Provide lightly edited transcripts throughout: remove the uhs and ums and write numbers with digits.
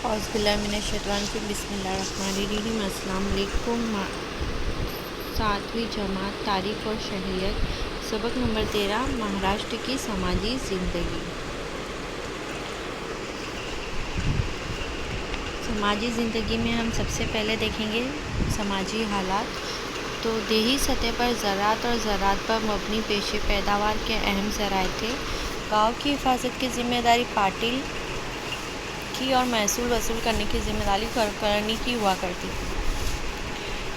اعوذ باللہ من الشیطان الرجیم بسم اللہ الرحمن الرحیم۔ السلام علیکم۔ 7ویں جماعت تاریخ اور شہریت، سبق نمبر 13، مہاراشٹر کی سماجی زندگی۔ سماجی زندگی میں ہم سب سے پہلے دیکھیں گے سماجی حالات۔ تو دیہی سطح پر زراعت اور زراعت پر مبنی پیشے پیداوار کے اہم ذرائع تھے۔ گاؤں کی حفاظت کی ذمہ داری پاٹل کی اور محصول وصول کرنے کی ذمہ داری کرنی کی ہوا کرتی تھی۔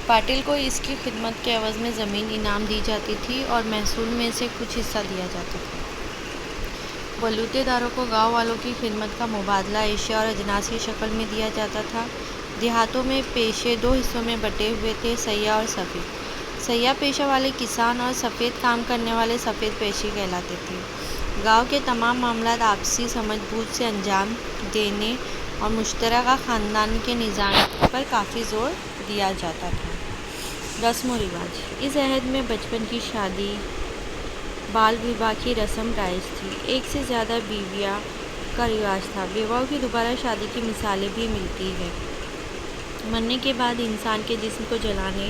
پاٹل کو اس کی خدمت کے عوض میں زمین انعام دی جاتی تھی اور محصول میں سے کچھ حصہ دیا جاتا تھا۔ بلوتے داروں کو گاؤں والوں کی خدمت کا مبادلہ اشیاء اور اجناس کی شکل میں دیا جاتا تھا۔ دیہاتوں میں پیشے دو حصوں میں بٹے ہوئے تھے، سیاح اور سفید۔ سیاح پیشہ والے کسان اور سفید کام کرنے والے سفید پیشی کہلاتے تھے۔ گاؤں کے تمام معاملات آپسی سمجھ بوجھ سے انجام دینے اور مشترکہ خاندان کے نظام پر کافی زور دیا جاتا تھا۔ رسم و رواج۔ اس عہد میں بچپن کی شادی، بال وواہ کی رسم رائج تھی۔ ایک سے زیادہ بیویاں کا رواج تھا۔ بیواؤں کی دوبارہ شادی کی مثالیں بھی ملتی ہیں۔ مرنے کے بعد انسان کے جسم کو جلانے،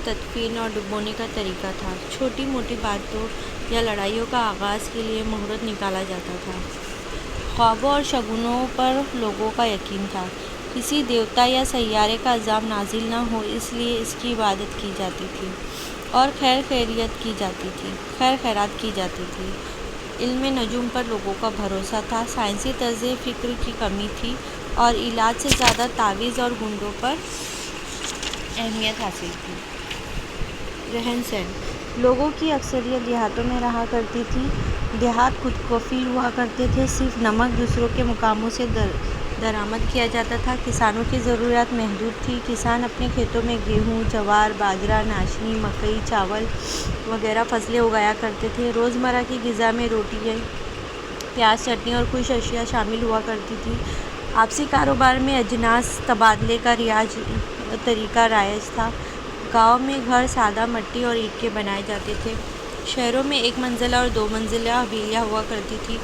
تدفین اور ڈبونے کا طریقہ تھا۔ چھوٹی موٹی باتوں یا لڑائیوں کا آغاز کے لیے مہورت نکالا جاتا تھا۔ خوابوں اور شگنوں پر لوگوں کا یقین تھا۔ کسی دیوتا یا سیارے کا عذاب نازل نہ ہو اس لیے اس کی عبادت کی جاتی تھی اور خیر خیرات کی جاتی تھی۔ علم نجوم پر لوگوں کا بھروسہ تھا۔ سائنسی طرز فکر کی کمی تھی اور علاج سے زیادہ تعویذ اور گنڈوں پر اہمیت حاصل تھی۔ رہن سہن۔ لوگوں کی اکثریت دیہاتوں میں رہا کرتی تھی۔ دیہات خود کفیل ہوا کرتے تھے۔ صرف نمک دوسروں کے مقاموں سے درآمد کیا جاتا تھا۔ کسانوں کی ضروریات محدود تھیں۔ کسان اپنے کھیتوں میں گیہوں، جوار، باجرہ، ناشنی، مکئی، چاول وغیرہ فصلیں اگایا کرتے تھے۔ روزمرہ کی غذا میں روٹی، پیاز، چٹنی اور خشک اشیاء شامل ہوا کرتی تھی۔ آپسی کاروبار میں اجناس تبادلے کا طریقہ رائج تھا۔ گاؤں میں گھر سادہ مٹی اور اینٹ کے بنائے جاتے تھے۔ شہروں میں ایک منزلہ اور دو منزلہ حویلیاں ہوا کرتی تھیں۔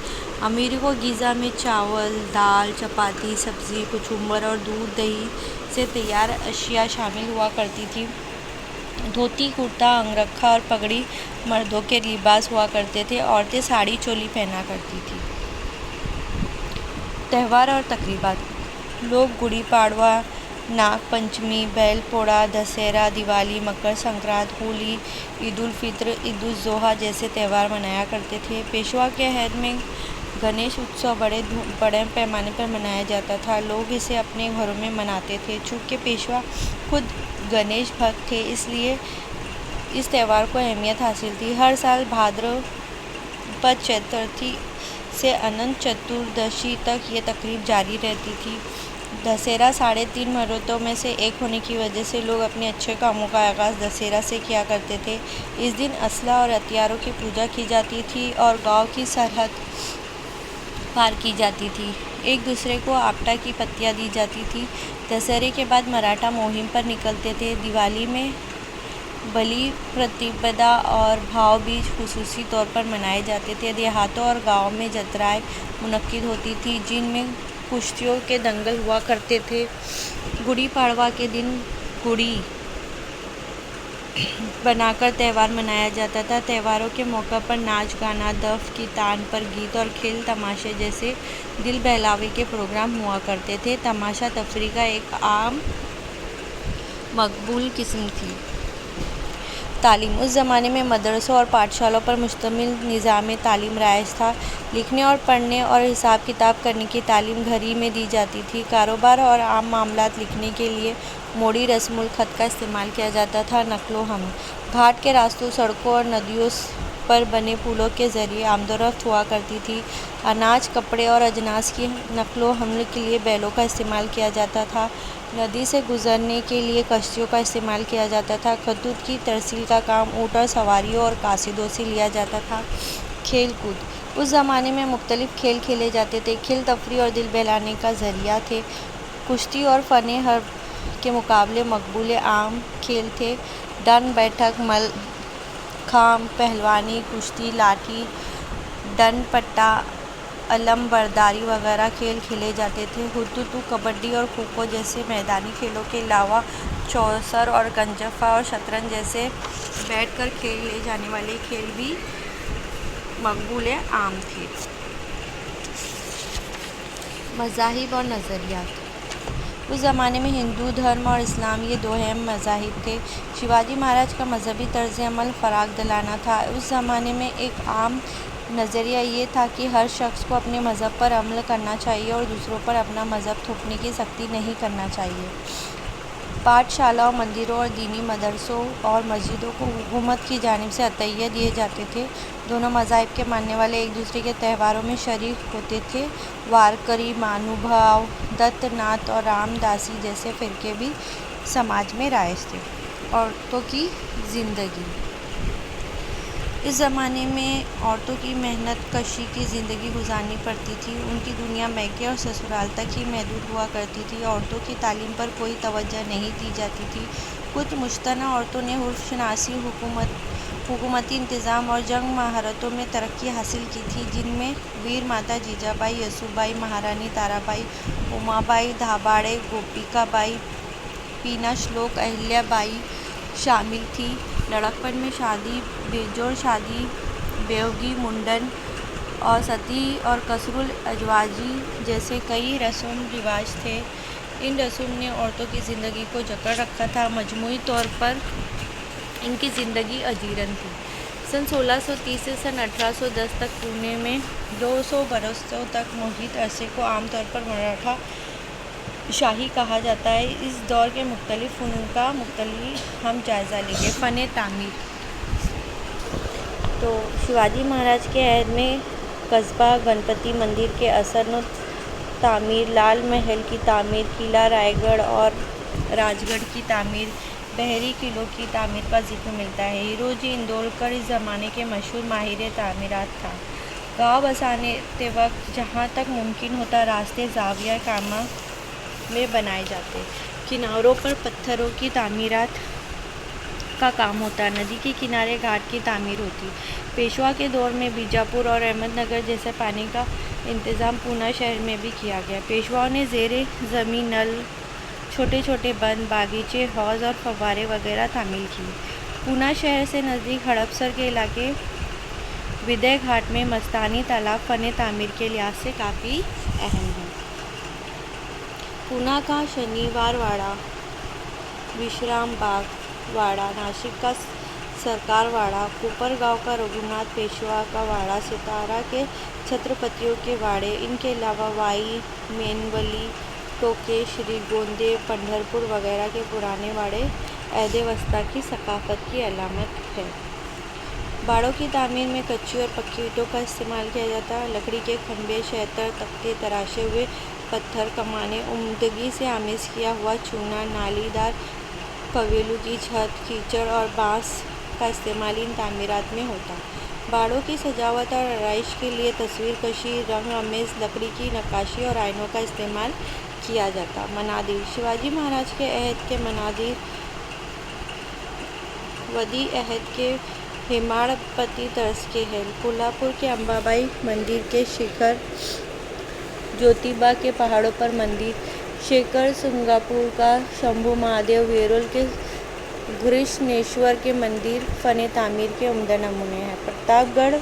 امیروں کو غذا میں چاول، دال، چپاتی، سبزی، کچمبر اور دودھ دہی سے تیار اشیاء شامل ہوا کرتی تھیں۔ دھوتی، کرتا، انگرکھا اور پگڑی مردوں کے لباس ہوا کرتے تھے۔ عورتیں ساڑی چولی پہنا کرتی تھیں۔ تہوار اور تقریبات۔ لوگ گڑی پاڑوا، ناگ پنچمی، بیل پوڑا، دسہرہ، دیوالی، مکر سنکرانتی، ہولی، عید الفطر، عید الاضحیٰ جیسے تہوار منایا کرتے تھے۔ پیشوا کے عہد میں گنیش اتسو بڑے پیمانے پر منایا جاتا تھا۔ لوگ اسے اپنے گھروں میں مناتے تھے۔ چونکہ پیشوا خود گنیش بھکت تھے اس لیے اس تہوار کو اہمیت حاصل تھی۔ ہر سال بھادرپد چترتھی سے اننت چتردشی تک یہ تقریب جاری رہتی تھی۔ دسہرہ 3.5 مرتبوں میں سے ایک ہونے کی وجہ سے لوگ اپنے اچھے کاموں کا آغاز دسہرہ سے کیا کرتے تھے۔ اس دن اسلحہ اور ہتھیاروں کی پوجا کی جاتی تھی اور گاؤں کی سرحد پار کی جاتی تھی۔ ایک دوسرے کو آپٹا کی پتیاں دی جاتی تھیں۔ دسہرے کے بعد مراٹھا مہم پر نکلتے تھے۔ دیوالی میں بلی پرتیپدا اور بھاؤ بیج خصوصی طور پر منائے جاتے تھے۔ دیہاتوں اور گاؤں میں جترائیں منعقد ہوتی تھیں جن میں کشتیوں کے دنگل ہوا کرتے تھے۔ گڑی پاڑوا کے دن گڑی بنا کر تہوار منایا جاتا تھا۔ تہواروں کے موقع پر ناچ گانا، دف کی تان پر گیت اور کھیل تماشے جیسے دل بہلاوے کے پروگرام ہوا کرتے تھے۔ تماشا تفریح کا ایک عام مقبول قسم تھی۔ تعلیم۔ اس زمانے میں مدرسوں اور پاٹھشالوں پر مشتمل نظام تعلیم رائج تھا۔ لکھنے اور پڑھنے اور حساب کتاب کرنے کی تعلیم گھر ہی میں دی جاتی تھی۔ کاروبار اور عام معاملات لکھنے کے لیے موڑی رسم الخط کا استعمال کیا جاتا تھا۔ نقل و حمل۔ گھاٹ کے راستوں، سڑکوں اور ندیوں پر بنے پلوں کے ذریعے آمد و رفت ہوا کرتی تھی۔ اناج، کپڑے اور اجناس کی نقل و حمل کے لیے بیلوں کا استعمال کیا جاتا تھا۔ ندی سے گزرنے کے لیے کشتیوں کا استعمال کیا جاتا تھا۔ خطوط کی ترسیل کا کام اونٹ اور سواریوں اور قاصدوں سے لیا جاتا تھا۔ کھیل کود۔ اس زمانے میں مختلف کھیل کھیلے جاتے تھے۔ کھیل تفریح اور دل بہلانے کا ذریعہ تھے۔ کشتی اور فن حرب کے مقابلے مقبول عام کھیل تھے۔ ڈنڈ بیٹھک، ملکھمب، پہلوانی، کشتی، لاٹھی ڈنڈ، پٹا علم برداری وغیرہ کھیل کھیلے جاتے تھے۔ ہتوتو، کبڈی اور کھوکھو جیسے میدانی کھیلوں کے علاوہ چوسر اور گنجفہ اور شطرنج جیسے بیٹھ کر کھیلے جانے والے کھیل بھی مقبول عام تھے۔ مذاہب اور نظریات۔ اس زمانے میں ہندو دھرم اور اسلام یہ دو اہم مذاہب تھے۔ شیواجی مہاراج کا مذہبی طرز عمل فراخ دلانہ تھا۔ اس زمانے میں ایک عام نظریہ یہ تھا کہ ہر شخص کو اپنے مذہب پر عمل کرنا چاہیے اور دوسروں پر اپنا مذہب تھوپنے کی سختی نہیں کرنا چاہیے۔ پاٹھ شالاؤں، مندروں اور دینی مدرسوں اور مسجدوں کو حکومت کی جانب سے عطیہ دیے جاتے تھے۔ دونوں مذاہب کے ماننے والے ایک دوسرے کے تہواروں میں شریک ہوتے تھے۔ وارکری، مہانبھاو، دت ناتھ اور رام داسی جیسے فرقے بھی سماج میں رائج تھے۔ عورتوں کی زندگی۔ اس زمانے میں عورتوں کی محنت کشی کی زندگی گزارنی پڑتی تھی۔ ان کی دنیا میکے اور سسرال تک ہی محدود ہوا کرتی تھی۔ عورتوں کی تعلیم پر کوئی توجہ نہیں دی جاتی تھی۔ کچھ مشتنہ عورتوں نے حرف شناسی، حکومتی انتظام اور جنگ مہارتوں میں ترقی حاصل کی تھی، جن میں ویر ماتا جیجا بائی، یسو بائی، مہارانی تارا بائی، اما بائی دھاباڑے، گوپیکا بائی، پینا شلوک، اہلیا بائی شامل تھیں۔ لڑکپن میں شادی، بےجوڑ شادی، بیوگی، منڈن اور ستی اور قصر الازواجی جیسے کئی رسوم رواج تھے۔ ان رسوم نے عورتوں کی زندگی کو جکڑ رکھا تھا۔ مجموعی طور پر ان کی زندگی اجیرن تھی۔ سن 1630 سے سن 1810 تک پونے میں 200 برسوں تک محیط عرصے کو عام طور پر مراٹھا شاہی کہا جاتا ہے۔ اس دور کے مختلف فنون کا ہم جائزہ لیں گے۔ فن تعمیر۔ تو شیواجی مہاراج کے عہد میں قصبہ گنپتی مندر کے اثر نو تعمیر، لال محل کی تعمیر، قلعہ رائے گڑھ اور راج گڑھ کی تعمیر، بحری قلعوں کی تعمیر کا ذکر ملتا ہے۔ ہیروجی اندولکر اس زمانے کے مشہور ماہر تعمیرات تھا۔ گاؤں بساتے وقت جہاں تک ممکن ہوتا راستے زاویہ کامہ میں بنائے جاتے، کناروں پر پتھروں کی تعمیرات کا کام ہوتا، ندی کے کنارے گھاٹ کی تعمیر ہوتی۔ پیشوا کے دور میں بیجاپور اور احمد نگر جیسے پانی کا انتظام پونا شہر میں بھی کیا گیا۔ پیشواؤں نے زیر زمین نل، چھوٹے چھوٹے بند، باغیچے، حوض اور فوارے وغیرہ تعمیر کیے۔ پونا شہر سے نزدیک ہڑپسر کے علاقے ودے گھاٹ میں مستانی تالاب فن تعمیر کے لحاظ سے کافی اہم ہے۔ پونا کا شنیوار واڑہ، وشرام باغ واڑہ، ناسک کا سرکار واڑہ، کوپر گاؤں کا رگھوناتھ پیشوا کا واڑہ، ستارا کے چھترپتیوں کے واڑے، ان کے علاوہ وائی، مینولی، ٹوکے، شری گوندے، پنڈھر پور وغیرہ کے پرانے واڑے عہد وسطیٰ کی ثقافت کی علامت ہے۔ باڑوں کی تعمیر میں کچی اور پکی اینٹوں کا استعمال کیا جاتا۔ لکڑی کے کھمبے، شیتر، تختے، تراشے ہوئے پتھر، کمانیں، عمدگی سے آمیز کیا ہوا چونا، نالی دار کویلوں کی چھت، کیچڑ اور بانس کا استعمال ان تعمیرات میں ہوتا۔ باڑوں کی سجاوٹ اور آرائش کے لیے تصویر کشی، رنگ آمیز لکڑی کی نقاشی اور آئینوں کا استعمال کیا جاتا۔ منادر۔ شیواجی مہاراج کے عہد کے منادر ودی عہد کے ہیماڑ پتی طرز کے ہیں۔ کولہاپور کے امبابائی مندر کے شکھر، جیوتیبا کے پہاڑوں پر مندر، شیکھر سنگاپور کا شمبھو مہادیو، ویرول کے گریشنیشور کے مندر فن تعمیر کے عمدہ نمونے ہیں۔ پرتاپ گڑھ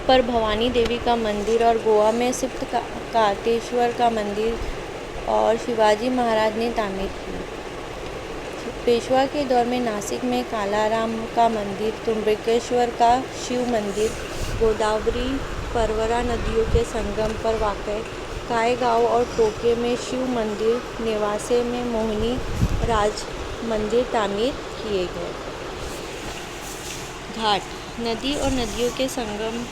پر بھوانی دیوی کا مندر اور گوا میں سپت کاتیشور کا مندر اور شیواجی مہاراج نے تعمیر کیے۔ پیشوا کے دور میں ناسک میں کالارام کا مندر، ترمبکیشور کا شیو مندر، گوداوری پروارا ندیوں کے سنگم پر واقع کائے گاؤں اور ٹوکے میں شیو مندر، نیواسے میں موہنی راج مندر تعمیر کیے گئے۔ گھاٹ۔ ندی اور ندیوں کے سنگم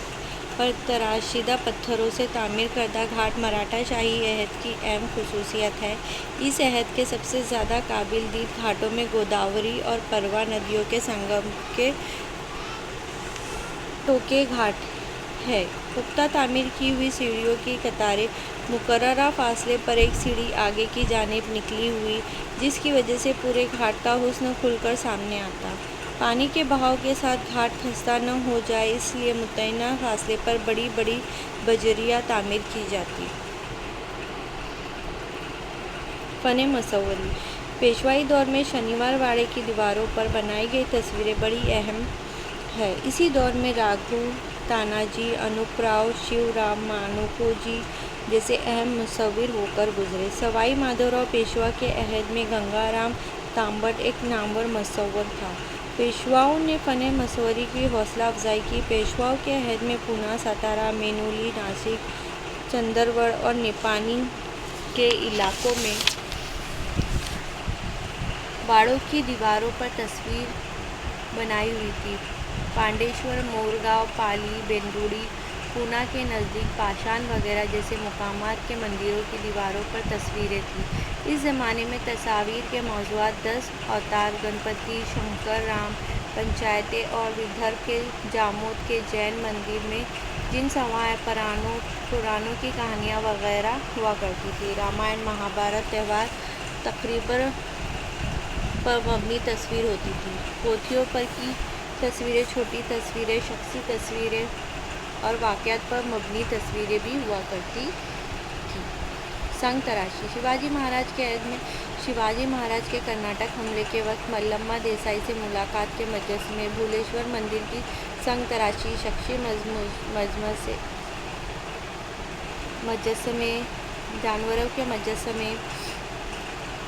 پر تراشیدہ پتھروں سے تعمیر کردہ گھاٹ مراٹھا شاہی عہد کی اہم خصوصیت ہے۔ اس عہد کے سب سے زیادہ قابل دید گھاٹوں میں گوداوری اور پروا ندیوں کے سنگم کے ٹوکے گھاٹ ہے۔ پختہ تعمیر کی ہوئی سیڑھیوں کی قطاریں، مقررہ فاصلے پر ایک سیڑھی آگے کی جانب نکلی ہوئی، جس کی وجہ سے پورے گھاٹ کا حسن کھل کر سامنے آتا۔ پانی کے بہاؤ کے ساتھ گھاٹ خستہ نہ ہو جائے اس لیے متعینہ فاصلے پر بڑی بڑی بجریاں تعمیر کی جاتی۔ فن مصوری: پیشوائی دور میں شنیوار واڑے کی دیواروں پر بنائی گئی تصویریں بڑی اہم ہیں۔ اسی دور میں راگھو، تاناجی، انوپ راؤ، شیو رام مانوکوجی جیسے اہم مصور ہو کر گزرے۔ سوائی مادھوراؤ پیشوا کے عہد میں گنگا رام تانبٹ ایک نامور مصور تھا۔ پیشواؤں نے فن مصوری کی حوصلہ افزائی کی۔ پیشواؤں کے عہد میں پونا، ستارا، مینولی، ناسک، چندرگڑھ اور نیپانی کے علاقوں میں واڑوں کی دیواروں پر تصویر بنائی ہوئی تھی۔ پانڈیشور، مورگاؤں، پالی، بیندوڑی، پونا کے نزدیک پاشان وغیرہ جیسے مقامات کے مندروں کی دیواروں پر تصویریں تھیں۔ اس زمانے میں تصاویر کے موضوعات 10 اوتار، گنپتی، شنکر، رام، پنچایتیں اور ودربھ کے جامود کے جین مندر میں جن سوائے پرانوں کی کہانیاں وغیرہ ہوا کرتی تھیں۔ رامائن، مہابھارت، تہوار تقریبوں پر مبنی تصویر ہوتی تھی۔ پوتھیوں پر کی تصویریں، چھوٹی تصویریں، شخصی تصویریں اور واقعات پر مبنی تصویریں بھی ہوا کرتی تھیں۔ سنگ تراشی: شیواجی مہاراج کے عہد میں شیواجی مہاراج کے کرناٹک حملے کے وقت ملّما دیسائی سے ملاقات کے مجسمے، بھولیشور مندر کی سنگ تراشی، شکشی مجسمے، جانوروں کے مجسمے،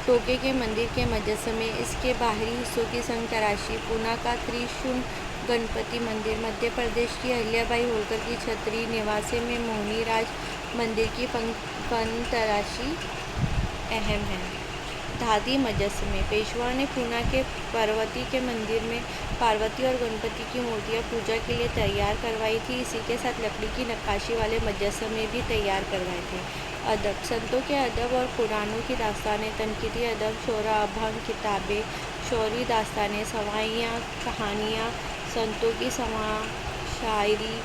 ٹوکے کے مندر کے مجسمے، اس کے باہری حصوں کی سنگ تراشی، پونا کا تریشول گنپتی مندر، مدھیہ پردیش کی اہلیہ بائی ہولکر کی چھتری، نیواسے میں موہنی راج مندر کی فن تراشی اہم ہیں۔ دھاتی مجسمے: پیشواؤں نے پونا کے پاروتی کے مندر میں پاروتی اور گنپتی کی مورتیاں پوجا کے لیے تیار کروائی تھیں۔ اسی کے ساتھ لکڑی کی نقاشی والے مجسمے بھی تیار کروائے تھے۔ ادب: سنتوں کے ادب اور پرانوں کی داستانیں، تنقیدی ادب، شعرا، ابھنگ، کتابیں، شعری داستانیں، سوانحیاں، کہانیاں، سنتوں کی شاعری،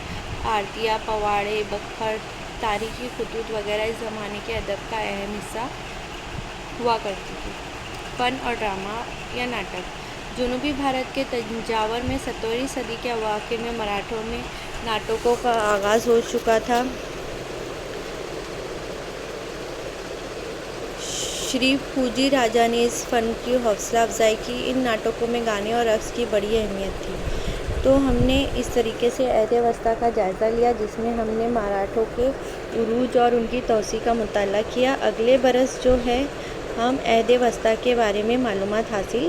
آرتیاں، پواڑے، بکھر، تاریخی خطوط وغیرہ اس زمانے کے ادب کا اہم حصہ ہوا کرتی تھی۔ فن اور ڈرامہ یا ناٹک: جنوبی بھارت کے تنجاور میں 17ویں صدی کے اواخر میں مراٹھوں میں ناٹکوں کا آغاز ہو چکا تھا۔ شری پھوجی راجا نے اس فن کی حوصلہ افزائی کی۔ ان ناٹکوں میں گانے اور رقص کی بڑی اہمیت تھی۔ تو ہم نے اس طریقے سے عہد وسطیٰ کا جائزہ لیا جس میں ہم نے مراٹھوں کے عروج اور ان کی توسیع کا مطالعہ کیا۔ اگلے برس جو ہے ہم عہد وسطیٰ کے بارے میں معلومات حاصل